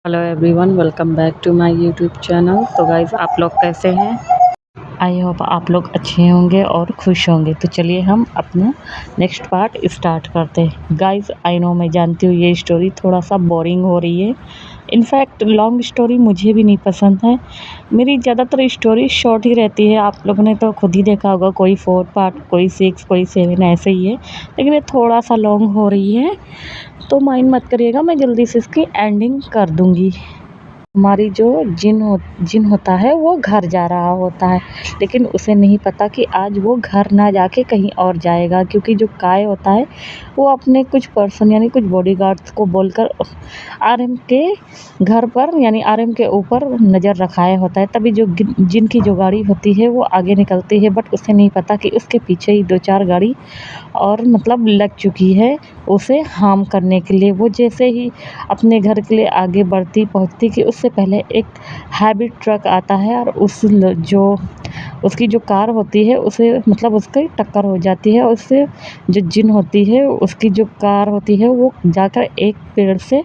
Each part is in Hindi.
Hello everyone, welcome back to my YouTube channel. तो गाइज़, आप लोग कैसे हैं? आई होप आप लोग अच्छे होंगे और खुश होंगे। तो चलिए हम अपना नेक्स्ट पार्ट स्टार्ट करते हैं। गाइज़, आई नो, मैं जानती हूँ ये स्टोरी थोड़ा सा बोरिंग हो रही है। इनफैक्ट लॉन्ग स्टोरी मुझे भी नहीं पसंद है। मेरी ज़्यादातर स्टोरी शॉर्ट ही रहती है। आप लोगों ने तो खुद ही देखा होगा, कोई 4 पार्ट, कोई 6, कोई 7 ऐसे ही है। लेकिन ये थोड़ा सा लॉन्ग हो रही है, तो माइंड मत करिएगा, मैं जल्दी से इसकी एंडिंग कर दूँगी। हमारी जो जिन होता है वो घर जा रहा होता है, लेकिन उसे नहीं पता कि आज वो घर ना जाके कहीं और जाएगा, क्योंकि जो काय होता है वो अपने कुछ पर्सन यानी कुछ बॉडीगार्ड्स को बोलकर आरएम के घर पर यानी आरएम के ऊपर नज़र रखाए होता है। तभी जो जिन की जो गाड़ी होती है वो आगे निकलती है, बट उसे नहीं पता कि उसके पीछे ही 2-4 गाड़ी और मतलब लग चुकी है उसे हार्म करने के लिए। वो जैसे ही अपने घर के लिए आगे बढ़ती पहुंचती कि उससे पहले एक हैवी ट्रक आता है और जो उसकी जो कार होती है उसे मतलब उसकी टक्कर हो जाती है, और उससे जो जिन होती है उसकी जो कार होती है वो जाकर एक पेड़ से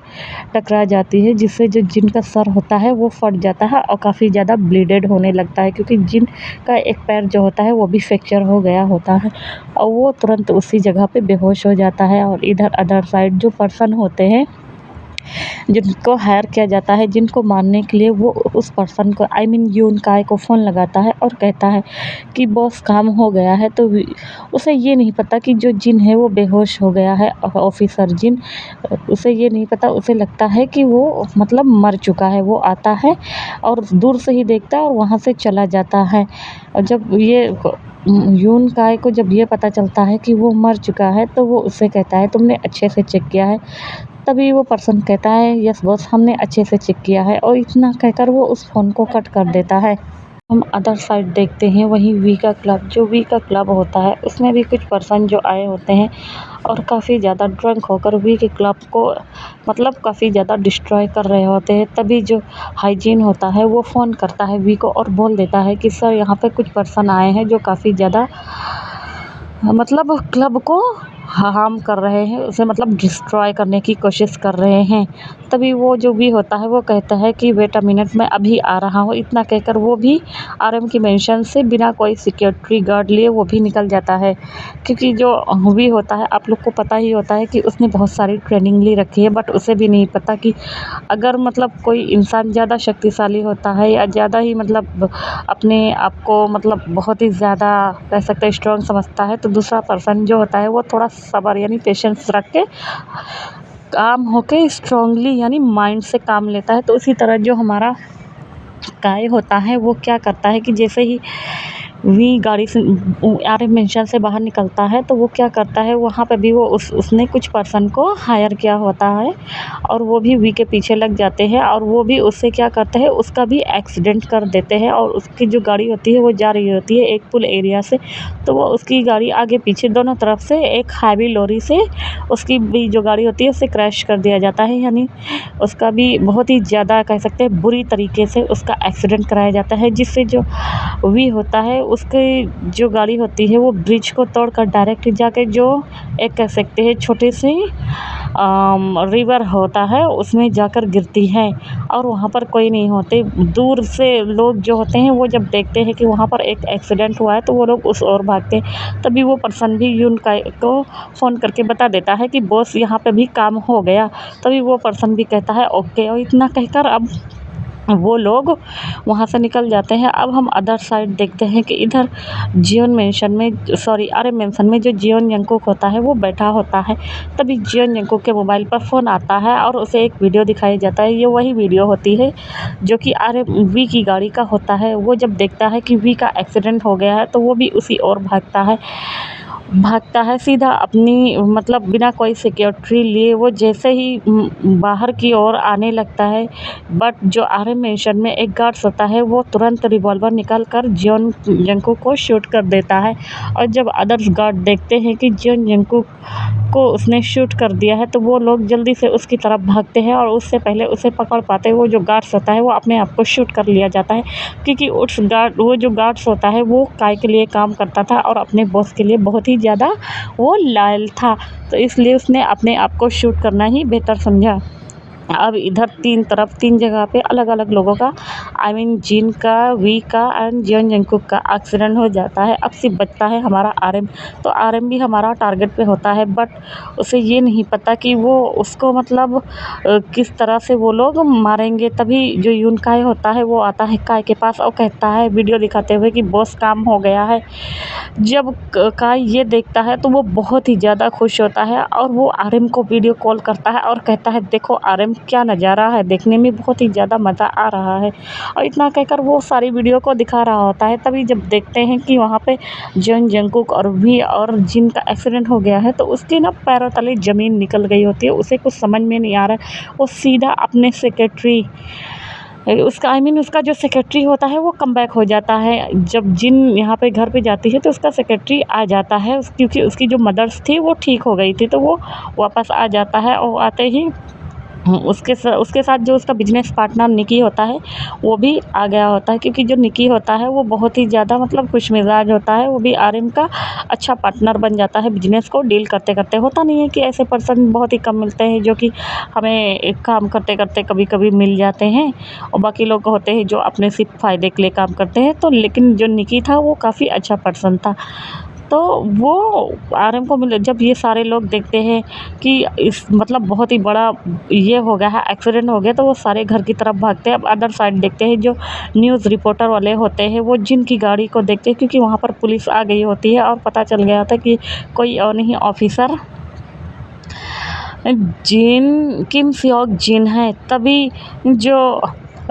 टकरा जाती है, जिससे जो जिन का सर होता है वो फट जाता है और काफ़ी ज़्यादा ब्लीडेड होने लगता है, क्योंकि जिन का एक पैर जो होता है वो भी फ्रैक्चर हो गया होता है और वो तुरंत उसी जगह पे बेहोश हो जाता है। और इधर अदर साइड जो पर्सन होते हैं जिनको हायर किया जाता है जिनको मारने के लिए, वो उस पर्सन को आई मीन यून काय को फ़ोन लगाता है और कहता है कि बॉस काम हो गया है। तो उसे ये नहीं पता कि जो जिन है वो बेहोश हो गया है। ऑफिसर जिन, उसे ये नहीं पता, उसे लगता है कि वो मतलब मर चुका है। वो आता है और दूर से ही देखता है और वहाँ से चला जाता है। और जब ये यून काय को जब ये पता चलता है कि वो मर चुका है, तो वो उससे कहता है तुमने अच्छे से चेक किया है? तभी वो पर्सन कहता है यस बॉस, हमने अच्छे से चेक किया है, और इतना कहकर वो उस फ़ोन को कट कर देता है। हम अदर साइड देखते हैं, वहीं वी का क्लब, जो वी का क्लब होता है उसमें भी कुछ पर्सन जो आए होते हैं और काफ़ी ज़्यादा ड्रंक होकर वी के क्लब को मतलब काफ़ी ज़्यादा डिस्ट्रॉय कर रहे होते हैं। तभी जो हाइजीन होता है वो फ़ोन करता है वी को और बोल देता है कि सर, यहाँ पे कुछ पर्सन आए हैं जो काफ़ी ज़्यादा मतलब क्लब को हार्म कर रहे हैं, उसे मतलब डिस्ट्रॉय करने की कोशिश कर रहे हैं। तभी वो जो भी होता है वो कहता है कि वेट अ मिनट, मैं अभी आ रहा हूँ। इतना कहकर वो भी आरएम की मेंशन से बिना कोई सिक्योरिटी गार्ड लिए वो भी निकल जाता है, क्योंकि जो भी होता है आप लोग को पता ही होता है कि उसने बहुत सारी ट्रेनिंग ली रखी है, बट उसे भी नहीं पता कि अगर मतलब कोई इंसान ज़्यादा शक्तिशाली होता है या ज़्यादा ही मतलब अपने आप को मतलब बहुत ही ज़्यादा कह सकते हैं स्ट्रॉन्ग समझता है, तो दूसरा पर्सन जो होता है वो थोड़ा सब्र यानी पेशेंस रख के काम होके स्ट्रांगली यानी माइंड से काम लेता है। तो उसी तरह जो हमारा काय होता है वो क्या करता है कि जैसे ही वी गाड़ी से आरएम मेंशन से बाहर निकलता है, तो वो क्या करता है, वहाँ पे भी वो उसने कुछ पर्सन को हायर किया होता है और वो भी वी के पीछे लग जाते हैं, और वो भी उससे क्या करते हैं, उसका भी एक्सीडेंट कर देते हैं। और उसकी जो गाड़ी होती है वो जा रही होती है एक पुल एरिया से, तो वो उसकी गाड़ी आगे पीछे दोनों तरफ से एक हैवी लॉरी से उसकी भी जो गाड़ी होती है उसे क्रैश कर दिया जाता है, यानी उसका भी बहुत ही ज़्यादा कह सकते हैं बुरी तरीके से उसका एक्सीडेंट कराया जाता है, जिससे जो वी होता है उसकी जो गाड़ी होती है वो ब्रिज को तोड़कर डायरेक्ट जाके जो एक कह सकते हैं छोटे से रिवर होता है उसमें जाकर गिरती है, और वहाँ पर कोई नहीं होते। दूर से लोग जो होते हैं वो जब देखते हैं कि वहाँ पर एक एक्सीडेंट हुआ है, तो वो लोग उस ओर भागते हैं। तभी वो पर्सन भी यून को फ़ोन करके बता देता है कि बॉस, यहाँ पे भी काम हो गया। तभी वो पर्सन भी कहता है ओके, और इतना कहकर अब वो लोग वहाँ से निकल जाते हैं। अब हम अदर साइड देखते हैं कि इधर जियोन मेंशन में सॉरी आरएम मेंशन में जो जियोन यंगकुक होता है वो बैठा होता है। तभी जियोन यंगकुक के मोबाइल पर फ़ोन आता है और उसे एक वीडियो दिखाया जाता है। ये वही वीडियो होती है जो कि आरएम वी की गाड़ी का होता है। वो जब देखता है कि वी का एक्सीडेंट हो गया है, तो वो भी उसी ओर भागता है सीधा अपनी मतलब बिना कोई सिक्योरिटी लिए। वो जैसे ही बाहर की ओर आने लगता है, बट जो आरएम मेंशन में एक गार्ड्स होता है वो तुरंत रिवॉल्वर निकाल कर जियोन यंगकुक को शूट कर देता है। और जब अदर्स गार्ड देखते हैं कि जियोन यंगकुक को उसने शूट कर दिया है, तो वो लोग जल्दी से उसकी तरफ भागते हैं, और उससे पहले उसे पकड़ पाते हैं वो जो गार्ड्स होता है वो अपने आप को शूट कर लिया जाता है, क्योंकि वो जो गार्ड्स होता है वो काय के लिए काम करता था और अपने बॉस के लिए बहुत ही ज़्यादा वो लॉयल था, तो इसलिए उसने अपने आप को शूट करना ही बेहतर समझा। अब इधर तीन जगह पे अलग अलग लोगों का आई मीन जिन का, वी का एंड जियोंग जंगकुक का एक्सीडेंट हो जाता है। अब सिर्फ बचता है हमारा आरएम। तो आरएम भी हमारा टारगेट पे होता है, बट उसे ये नहीं पता कि वो उसको मतलब किस तरह से वो लोग मारेंगे। तभी जो यून काय होता है वो आता है काय के पास और कहता है वीडियो दिखाते हुए कि बॉस काम हो गया है। जब काय ये देखता है तो वो बहुत ही ज़्यादा खुश होता है और वो आरएम को वीडियो कॉल करता है और कहता है देखो आरएम क्या नज़ारा है, देखने में बहुत ही ज़्यादा मज़ा आ रहा है। और इतना कहकर वो सारी वीडियो को दिखा रहा होता है। तभी जब देखते हैं कि वहाँ पे जियोंग जंगकुक और वी और जिन का एक्सीडेंट हो गया है, तो उसके ना पैरों तले ज़मीन निकल गई होती है। उसे कुछ समझ में नहीं आ रहा है। वो सीधा अपने सेक्रेटरी उसका आई मीन उसका जो सेक्रेटरी होता है वो कम बैक हो जाता है। जब जिन यहाँ पे घर पे जाती है तो उसका सेक्रेटरी आ जाता है, क्योंकि उसकी जो मदर्स थी वो ठीक हो गई थी, तो वो वापस आ जाता है। और आते ही उसके साथ जो उसका बिजनेस पार्टनर निकी होता है वो भी आ गया होता है, क्योंकि जो निकी होता है वो बहुत ही ज़्यादा मतलब खुश मिजाज होता है। वो भी आरएम का अच्छा पार्टनर बन जाता है बिजनेस को डील करते करते। होता नहीं है कि ऐसे पर्सन बहुत ही कम मिलते हैं जो कि हमें एक काम करते करते कभी कभी मिल जाते हैं, और बाकी लोग होते हैं जो अपने सिर्फ फ़ायदे के लिए काम करते हैं। तो लेकिन जो निकी था वो काफ़ी अच्छा पर्सन था। तो वो आरएम को मिले जब ये सारे लोग देखते हैं कि इस मतलब बहुत ही बड़ा ये हो गया है, एक्सीडेंट हो गया, तो वो सारे घर की तरफ भागते हैं। अब अदर साइड देखते हैं जो न्यूज़ रिपोर्टर वाले होते हैं वो जिन की गाड़ी को देखते हैं, क्योंकि वहाँ पर पुलिस आ गई होती है और पता चल गया था कि कोई और नहीं ऑफिसर जिन किम सियोक जिन है। तभी जो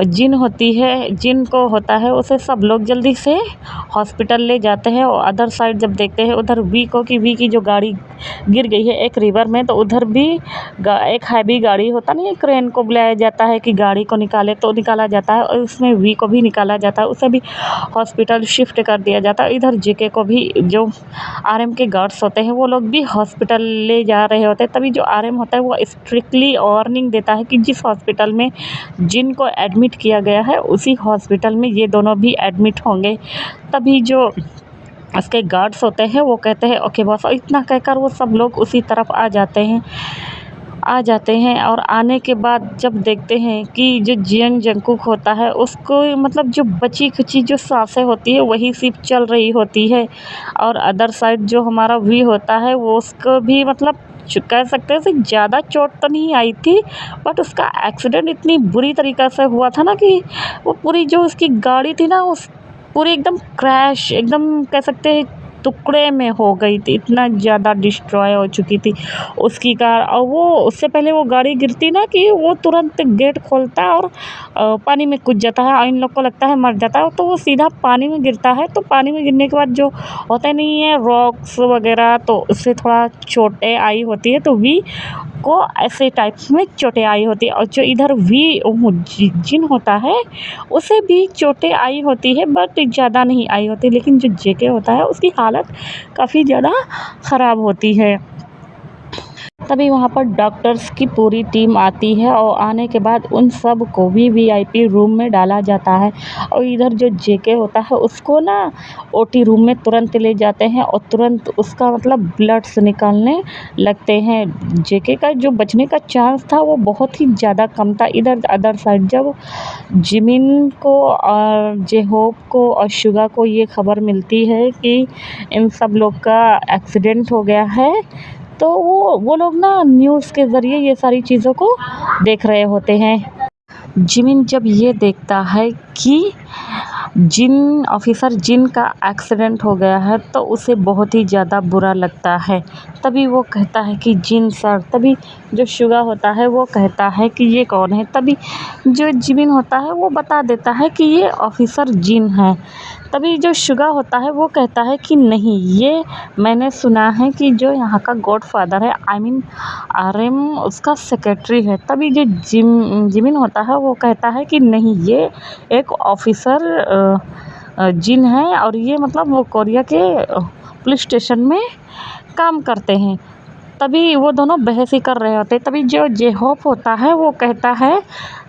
जिन होती है, जिन को होता है उसे सब लोग जल्दी से हॉस्पिटल ले जाते हैं। और अदर साइड जब देखते हैं उधर वी की जो गाड़ी गिर गई है एक रिवर में, तो उधर भी एक हैवी गाड़ी होता नहीं है, क्रेन को बुलाया जाता है कि गाड़ी को निकाले, तो निकाला जाता है और उसमें वी को भी निकाला जाता है, उसे भी हॉस्पिटल शिफ्ट कर दिया जाता है। इधर जेके को भी जो आरएम के गार्ड्स होते हैं वो लोग भी हॉस्पिटल ले जा रहे होते हैं। तभी जो आरएम होता है वो स्ट्रिक्टली वार्निंग देता है कि जिस हॉस्पिटल में जिनको एडमिट किया गया है उसी हॉस्पिटल में ये दोनों भी एडमिट होंगे। तभी जो उसके गार्ड्स होते हैं वो कहते हैं ओके बॉस, और इतना कहकर वो सब लोग उसी तरफ आ जाते हैं। और आने के बाद जब देखते हैं कि जो जियोंग जंगकुक होता है उसको मतलब जो बची खुची जो सांसें होती है वही सिर्फ चल रही होती है। और अदर साइड जो हमारा वी होता है वो उसको भी मतलब कह सकते हैं कि ज़्यादा चोट तो नहीं आई थी, बट उसका एक्सीडेंट इतनी बुरी तरीक़े से हुआ था ना कि वो पूरी जो उसकी गाड़ी थी ना उस पूरी एकदम क्रैश एकदम कह सकते हैं टुकड़े में हो गई थी, इतना ज़्यादा डिस्ट्रॉय हो चुकी थी उसकी कार। और वो उससे पहले वो गाड़ी गिरती ना कि वो तुरंत गेट खोलता है और पानी में कूद जाता है और इन लोग को लगता है मर जाता है, तो वो सीधा पानी में गिरता है। तो पानी में गिरने के बाद जो होता नहीं है रॉक्स वगैरह, तो उससे थोड़ा चोटें आई होती है, तो वी को ऐसे टाइप्स में चोटें आई होती है। और जो इधर जिन होता है उसे भी चोटें आई होती है, बट ज़्यादा नहीं आई होती। लेकिन जो जेके होता है उसकी हालत काफ़ी ज़्यादा ख़राब होती है। तभी वहाँ पर डॉक्टर्स की पूरी टीम आती है और आने के बाद उन सब को भी वीआईपी रूम में डाला जाता है। और इधर जो जेके होता है उसको ना ओटी रूम में तुरंत ले जाते हैं और तुरंत उसका मतलब ब्लड्स निकालने लगते हैं। जेके का जो बचने का चांस था वो बहुत ही ज़्यादा कम था। इधर अदर साइड जब जिमिन को और जेहोप को और शुगा को ये खबर मिलती है कि इन सब लोग का एक्सीडेंट हो गया है, तो वो लोग ना न्यूज़ के ज़रिए ये सारी चीज़ों को देख रहे होते हैं। जिमिन जब ये देखता है कि जिन ऑफिसर जिन का एक्सीडेंट हो गया है तो उसे बहुत ही ज़्यादा बुरा लगता है। तभी वो कहता है कि जिन सर। तभी जो शुगा होता है वो कहता है कि ये कौन है। तभी जो जिमिन होता है वो बता देता है कि ये ऑफिसर जिन है। तभी जो शुगा होता है वो कहता है कि नहीं, ये मैंने सुना है कि जो यहाँ का गॉडफादर है आई मीन आरएम उसका सेक्रेटरी है। तभी जो जिमिन होता है वो कहता है कि नहीं, ये एक ऑफिसर जिन है और ये मतलब वो कोरिया के पुलिस स्टेशन में काम करते हैं। तभी वो दोनों बहस ही कर रहे होते, तभी जो जेहोप होता है वो कहता है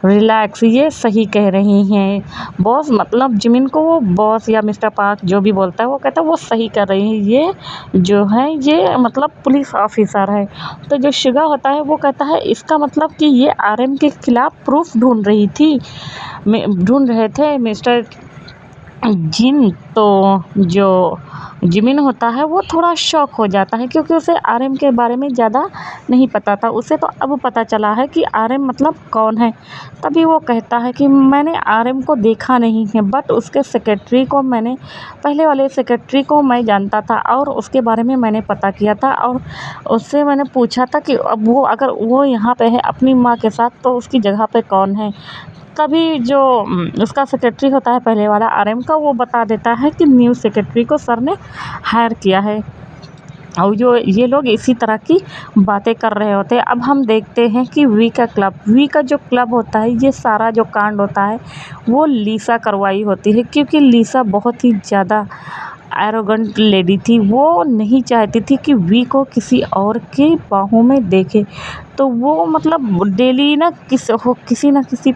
रिलैक्स, ये सही कह रही हैं बॉस, मतलब जिमिन को वो बॉस या मिस्टर पार्क जो भी बोलता है वो कहता है वो सही कर रही है, ये जो है ये मतलब पुलिस ऑफिसर है। तो जो शुगा होता है वो कहता है इसका मतलब कि ये आरएम के खिलाफ प्रूफ ढूंढ रहे थे मिस्टर जिन। तो जो जिमिन होता है वो थोड़ा शॉक हो जाता है क्योंकि उसे आरएम के बारे में ज़्यादा नहीं पता था, उसे तो अब पता चला है कि आरएम मतलब कौन है। तभी वो कहता है कि मैंने आरएम को देखा नहीं है, बट उसके सेक्रेटरी को मैंने, पहले वाले सेक्रेटरी को मैं जानता था और उसके बारे में मैंने पता किया था और उससे मैंने पूछा था कि अब वो अगर वो यहाँ पे है अपनी माँ के साथ तो उसकी जगह पे कौन है। तभी जो उसका सेक्रेटरी होता है पहले वाला आरएम का, वो बता देता है कि न्यू सेक्रेटरी को सर ने हायर किया है। और जो ये लोग इसी तरह की बातें कर रहे होते हैं। अब हम देखते हैं कि वी का जो क्लब होता है, ये सारा जो कांड होता है वो लीसा करवाई होती है क्योंकि लीसा बहुत ही ज़्यादा एरोगेंट लेडी थी। वो नहीं चाहती थी कि वी को किसी और की बाहों में देखे, तो वो मतलब डेली ना किसी ना किसी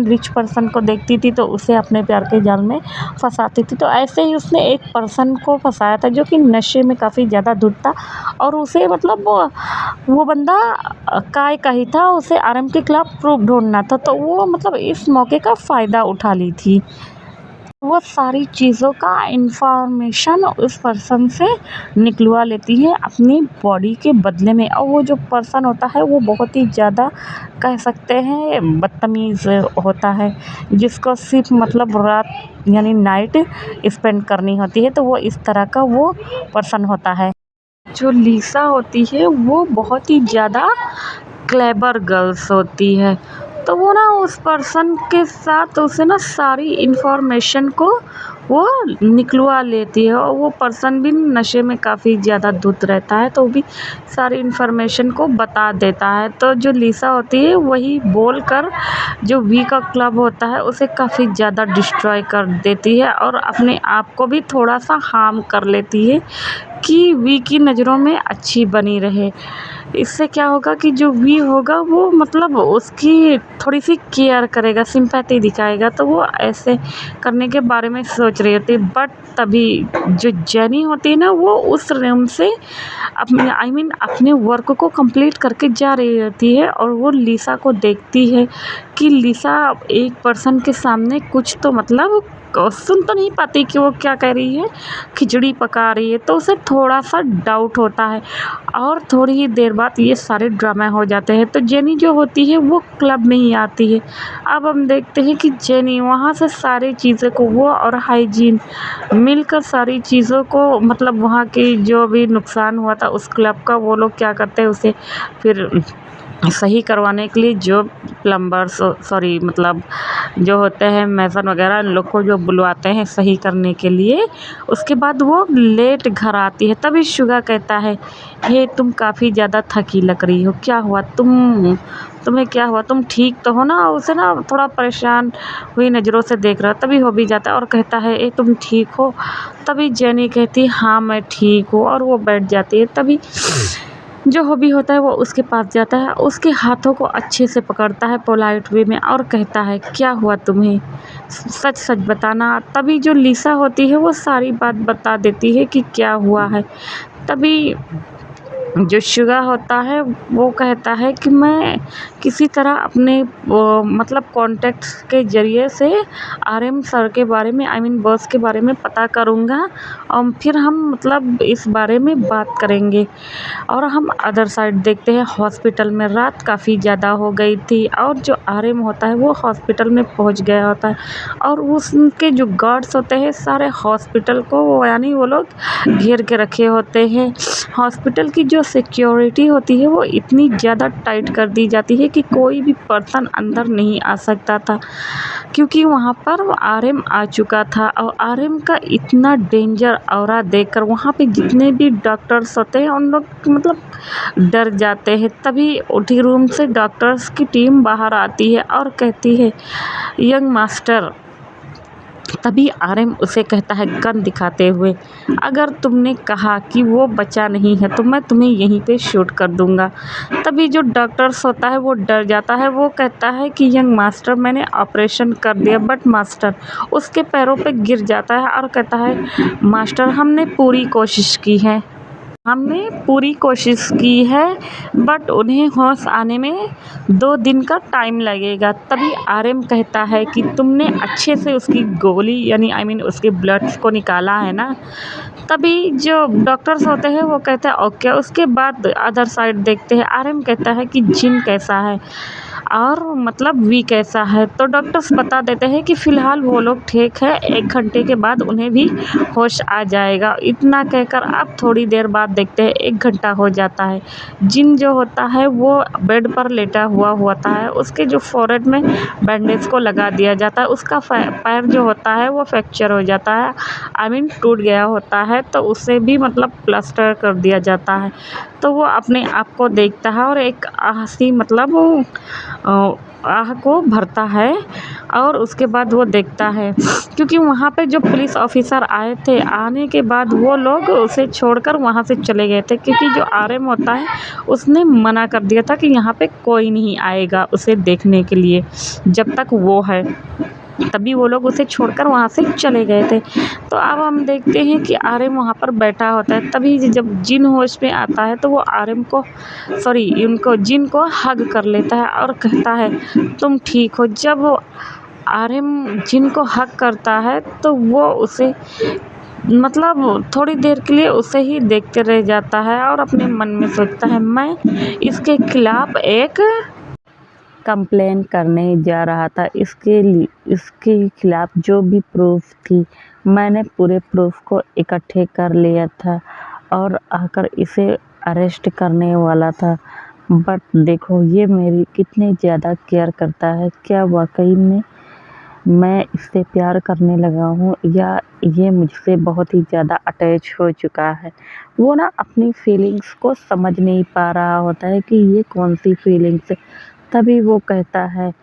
रिच पर्सन को देखती थी तो उसे अपने प्यार के जाल में फंसाती थी। तो ऐसे ही उसने एक पर्सन को फंसाया था जो कि नशे में काफ़ी ज़्यादा धुत था और उसे मतलब वो बंदा काय का ही था, उसे आरएम के खिलाफ प्रूफ ढूंढना था, तो वो मतलब इस मौके का फ़ायदा उठा ली थी। वो सारी चीज़ों का इंफॉर्मेशन उस पर्सन से निकलवा लेती है अपनी बॉडी के बदले में। और वो जो पर्सन होता है वो बहुत ही ज़्यादा कह सकते हैं बदतमीज़ होता है, जिसको सिर्फ मतलब रात यानी नाइट स्पेंड करनी होती है, तो वो इस तरह का वो पर्सन होता है। जो लीसा होती है वो बहुत ही ज़्यादा क्लेवर गर्ल्स होती है, तो वो ना उस पर्सन के साथ उसे ना सारी इन्फॉर्मेशन को वो निकलवा लेती है और वो पर्सन भी नशे में काफ़ी ज़्यादा धुत रहता है, तो वो भी सारी इन्फॉर्मेशन को बता देता है। तो जो लीसा होती है वही बोल कर जो वी का क्लब होता है उसे काफ़ी ज़्यादा डिस्ट्रॉय कर देती है और अपने आप को भी थोड़ा सा हार्म कर लेती है कि वी की नज़रों में अच्छी बनी रहे। इससे क्या होगा कि जो वी होगा वो मतलब उसकी थोड़ी सी केयर करेगा, सिंपैथी दिखाएगा, तो वो ऐसे करने के बारे में सोच रही होती है। बट तभी जो जेनी होती है ना वो उस रूम से अपने वर्क को कंप्लीट करके जा रही होती है और वो लीसा को देखती है कि लीसा एक पर्सन के सामने कुछ तो मतलब सुन तो नहीं पाती कि वो क्या कह रही है, खिचड़ी पका रही है, तो उसे थोड़ा सा डाउट होता है। और थोड़ी ही देर बाद ये सारे ड्रामा हो जाते हैं, तो जेनी जो होती है वो क्लब में ही आती है। अब हम देखते हैं कि जेनी वहाँ से सारी चीज़ों को वो और हाइजीन मिलकर सारी चीज़ों को मतलब वहाँ की जो भी नुकसान हुआ था उस क्लब का, वो लोग क्या करते हैं उसे फिर सही करवाने के लिए जो प्लम्बर्स सॉरी मतलब जो होते हैं मेसन वगैरह इन लोग को जो बुलवाते हैं सही करने के लिए, उसके बाद वो लेट घर आती है। तभी शुगा कहता है हे तुम काफ़ी ज़्यादा थकी लग रही हो, क्या हुआ, तुम्हें क्या हुआ, तुम ठीक तो हो ना। उसे ना थोड़ा परेशान हुई नज़रों से देख रहा, तभी हो भी जाता है और कहता है ए तुम ठीक हो। तभी जेनी कहती हाँ मैं ठीक हूँ और वो बैठ जाती है। तभी जो हॉबी होता है वो उसके पास जाता है, उसके हाथों को अच्छे से पकड़ता है पोलाइट वे में और कहता है क्या हुआ तुम्हें, सच सच बताना। तभी जो लीसा होती है वो सारी बात बता देती है कि क्या हुआ है। तभी जो शुगा होता है वो कहता है कि मैं किसी तरह अपने मतलब कॉन्टैक्ट्स के ज़रिए से आरएम सर के बारे में बॉस के बारे में पता करूँगा और फिर हम मतलब इस बारे में बात करेंगे। और हम अदर साइड देखते हैं हॉस्पिटल में रात काफ़ी ज़्यादा हो गई थी और जो आरएम होता है वो हॉस्पिटल में पहुंच गया होता है और उसके जो गार्ड्स होते हैं सारे हॉस्पिटल को यानी वो लोग घेर के रखे होते हैं। हॉस्पिटल की जो सिक्योरिटी होती है वो इतनी ज़्यादा टाइट कर दी जाती है कि कोई भी पर्सन अंदर नहीं आ सकता था क्योंकि वहाँ पर आरएम आ चुका था। और आरएम का इतना डेंजर ऑरा देखकर वहाँ पे जितने भी डॉक्टर्स होते हैं उन लोग मतलब डर जाते हैं। तभी ओटी रूम से डॉक्टर्स की टीम बाहर आती है और कहती है यंग मास्टर तभी आरएम उसे कहता है गन दिखाते हुए, अगर तुमने कहा कि वो बचा नहीं है तो मैं तुम्हें यहीं पे शूट कर दूंगा। तभी जो डॉक्टर्स होता है वो डर जाता है, वो कहता है कि यंग मास्टर मैंने ऑपरेशन कर दिया, बट मास्टर उसके पैरों पे गिर जाता है और कहता है मास्टर हमने पूरी कोशिश की है, हमने पूरी कोशिश की है, बट उन्हें होश आने में 2 दिन का टाइम लगेगा। तभी आरएम कहता है कि तुमने अच्छे से उसकी गोली यानी उसके ब्लड्स को निकाला है ना। तभी जो डॉक्टर्स होते हैं वो कहते हैं ओके। उसके बाद अदर साइड देखते हैं, आरएम कहता है कि जिन कैसा है और मतलब वी कैसा है। तो डॉक्टर्स बता देते हैं कि फ़िलहाल वो लोग ठीक है, 1 घंटे के बाद उन्हें भी होश आ जाएगा। इतना कहकर अब थोड़ी देर बाद देखते हैं 1 घंटा हो जाता है। जिन जो होता है वो बेड पर लेटा हुआ होता है, उसके जो फोrehead में बैंडेज को लगा दिया जाता है, उसका पैर जो होता है वो फ्रैक्चर हो जाता है, टूट गया होता है, तो उसे भी मतलब प्लास्टर कर दिया जाता है। तो वो अपने आप को देखता है और एक आह सी मतलब आह को भरता है और उसके बाद वो देखता है, क्योंकि वहाँ पे जो पुलिस ऑफिसर आए थे, आने के बाद वो लोग उसे छोड़कर वहाँ से चले गए थे, क्योंकि जो आरएम होता है उसने मना कर दिया था कि यहाँ पे कोई नहीं आएगा उसे देखने के लिए जब तक वो है। तभी वो लोग उसे छोड़कर वहाँ से चले गए थे। तो अब हम देखते हैं कि आरएम वहाँ पर बैठा होता है। तभी जब जिन होश में आता है तो वो आरएम को उनको जिन को हग कर लेता है और कहता है तुम ठीक हो। जब वो आरएम जिन को हग करता है तो वो उसे मतलब थोड़ी देर के लिए उसे ही देखते रह जाता है और अपने मन में सोचता है मैं इसके खिलाफ एक कंप्लेन करने जा रहा था, इसके खिलाफ जो भी प्रूफ थी मैंने पूरे प्रूफ को इकट्ठे कर लिया था और आकर इसे अरेस्ट करने वाला था। बट देखो ये मेरी कितनी ज़्यादा केयर करता है, क्या वाकई में मैं इससे प्यार करने लगा हूँ या ये मुझसे बहुत ही ज़्यादा अटैच हो चुका है। वो ना अपनी फीलिंग्स को समझ नहीं पा रहा होता है कि ये कौन सी फीलिंग्स है। तभी वो कहता है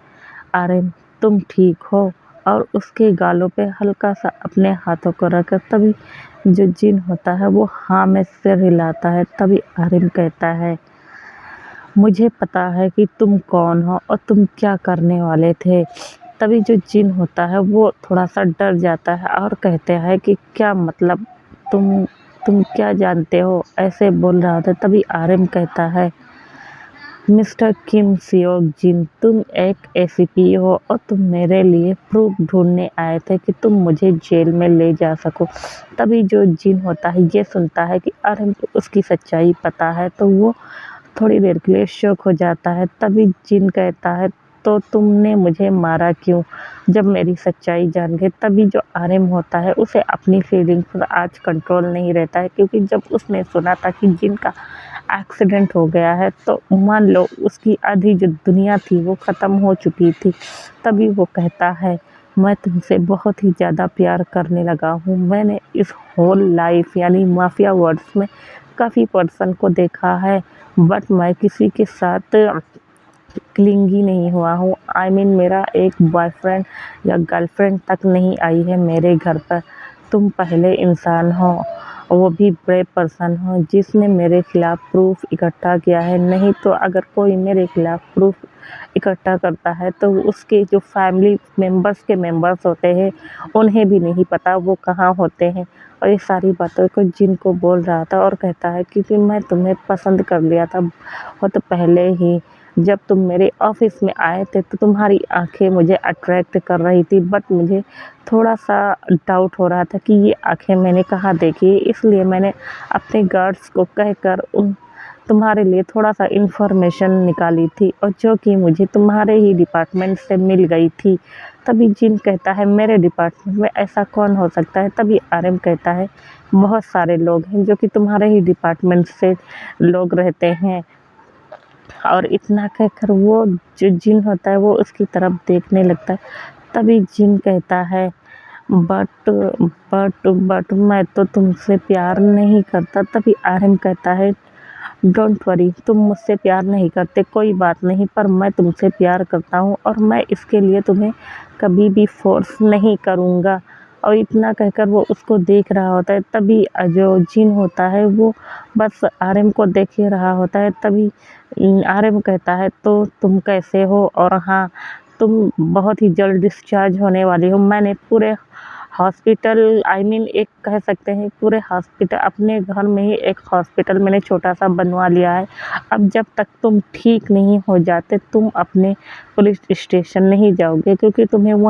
अरे तुम ठीक हो, और उसके गालों पे हल्का सा अपने हाथों को रखकर तभी जो जिन होता है वो हाँ में सिर हिलाता है। तभी आरिम कहता है मुझे पता है कि तुम कौन हो और तुम क्या करने वाले थे। तभी जो जिन होता है वो थोड़ा सा डर जाता है और कहते हैं कि क्या मतलब तुम क्या जानते हो, ऐसे बोल रहा था। तभी आरिम कहता है मिस्टर किम सियोक जिन, तुम एक एसीपी हो और तुम मेरे लिए प्रूफ ढूंढने आए थे कि तुम मुझे जेल में ले जा सको। तभी जो जिन होता है ये सुनता है कि आरिम को उसकी सच्चाई पता है तो वो थोड़ी देर के लिए शॉक हो जाता है। तभी जिन कहता है तो तुमने मुझे मारा क्यों जब मेरी सच्चाई जान गए। तभी जो आरिम होता है उसे अपनी फीलिंग्स पर आज कंट्रोल नहीं रहता है, क्योंकि जब उसने सुना था कि जिन का एक्सीडेंट हो गया है तो मान लो उसकी आधी जो दुनिया थी वो ख़त्म हो चुकी थी। तभी वो कहता है मैं तुमसे बहुत ही ज़्यादा प्यार करने लगा हूँ। मैंने इस होल लाइफ यानी माफिया वर्ड्स में काफ़ी पर्सन को देखा है, बट मैं किसी के साथ क्लिंगी नहीं हुआ हूँ। मेरा एक बॉयफ्रेंड या गर्लफ्रेंड तक नहीं आई है मेरे घर पर। तुम पहले इंसान हो, वो भी ब्रेव पर्सन हो, जिसने मेरे खिलाफ प्रूफ इकट्ठा किया है। नहीं तो अगर कोई मेरे खिलाफ प्रूफ इकट्ठा करता है तो उसके जो फैमिली मेंबर्स के मेंबर्स होते हैं उन्हें भी नहीं पता वो कहाँ होते हैं। और ये सारी बातों को जिनको बोल रहा था और कहता है क्योंकि मैं तुम्हें पसंद कर लिया था बहुत पहले ही। जब तुम मेरे ऑफिस में आए थे तो तुम्हारी आंखें मुझे अट्रैक्ट कर रही थी, बट मुझे थोड़ा सा डाउट हो रहा था कि ये आंखें मैंने कहाँ देखी, इसलिए मैंने अपने गार्ड्स को कहकर तुम्हारे लिए थोड़ा सा इन्फॉर्मेशन निकाली थी और जो कि मुझे तुम्हारे ही डिपार्टमेंट से मिल गई थी। तभी जिन कहता है मेरे डिपार्टमेंट में ऐसा कौन हो सकता है। तभी आरएम कहता है बहुत सारे लोग हैं जो कि तुम्हारे ही डिपार्टमेंट से लोग रहते हैं। और इतना कहकर वो जो जिन होता है वो उसकी तरफ देखने लगता है। तभी जिन कहता है बट मैं तो तुमसे प्यार नहीं करता। तभी आरएम कहता है डोंट वरी, तुम मुझसे प्यार नहीं करते कोई बात नहीं, पर मैं तुमसे प्यार करता हूँ और मैं इसके लिए तुम्हें कभी भी फोर्स नहीं करूँगा। और इतना कहकर वो उसको देख रहा होता है। तभी जो जिन होता है वो बस आर्यन को देख ही रहा होता है। तभी आर्यन कहता है तो तुम कैसे हो, और हाँ तुम बहुत ही जल्द डिस्चार्ज होने वाली हो। मैंने पूरे हॉस्पिटल आई मीन एक कह सकते हैं पूरे हॉस्पिटल अपने घर में ही एक हॉस्पिटल मैंने छोटा सा बनवा लिया है। अब जब तक तुम ठीक नहीं हो जाते तुम अपने पुलिस स्टेशन नहीं जाओगे, क्योंकि तुम्हें वहाँ